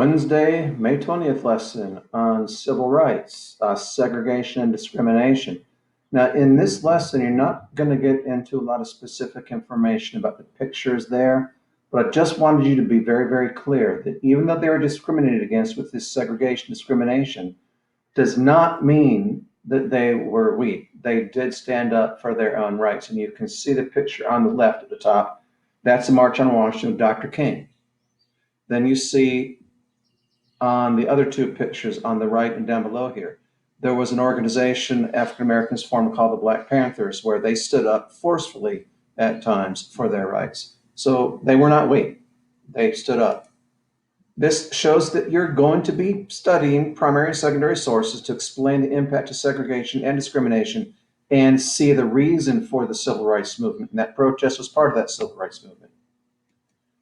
Wednesday, May 20th lesson on civil rights, segregation and discrimination. Now, in this lesson, you're not going to get into a lot of specific information about the pictures there, but I just wanted you to be very, very clear that even though they were discriminated against with this segregation discrimination, does not mean that they were weak. They did stand up for their own rights. And you can see the picture on the left at the top. That's the March on Washington with Dr. King. Then you see on the other two pictures on the right and down below here, there was an organization African Americans formed called the Black Panthers, where they stood up forcefully at times for their rights. So they were not weak. They stood up. This shows that you're going to be studying primary and secondary sources to explain the impact of segregation and discrimination and see the reason for the civil rights movement. And that protest was part of that civil rights movement.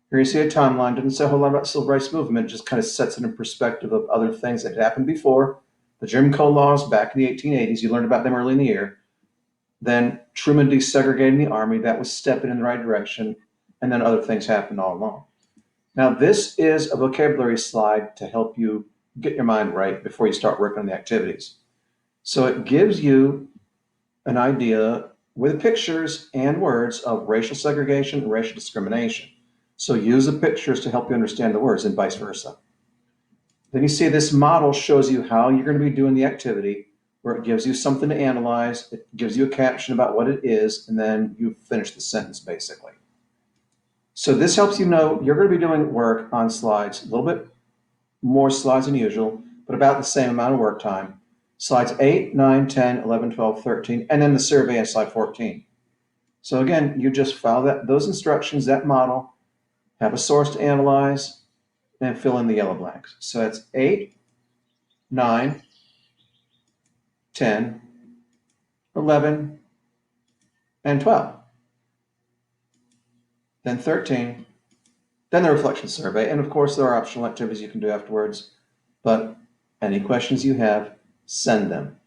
Here you see a timeline. Doesn't say a whole lot about the civil rights movement. It just kind of sets it in perspective of other things that had happened before. The Jim Crow laws back in the 1880s, you learned about them early in the year. Then Truman desegregating the Army, that was stepping in the right direction. And then other things happened all along. Now, this is a vocabulary slide to help you get your mind right before you start working on the activities. So it gives you an idea with pictures and words of racial segregation and racial discrimination. So use the pictures to help you understand the words and vice versa. Then you see this model shows you how you're going to be doing the activity, where it gives you something to analyze, it gives you a caption about what it is, and then you finish the sentence basically. So this helps you know you're going to be doing work on slides, a little bit more slides than usual, but about the same amount of work time. Slides 8, 9, 10, 11, 12, 13, and then the survey on slide 14. So again, you just follow those instructions, that model, have a source to analyze, and fill in the yellow blanks. So that's 8, 9, 10, 11, and 12. Then 13, then the reflection survey. And of course, there are optional activities you can do afterwards, but any questions you have, send them.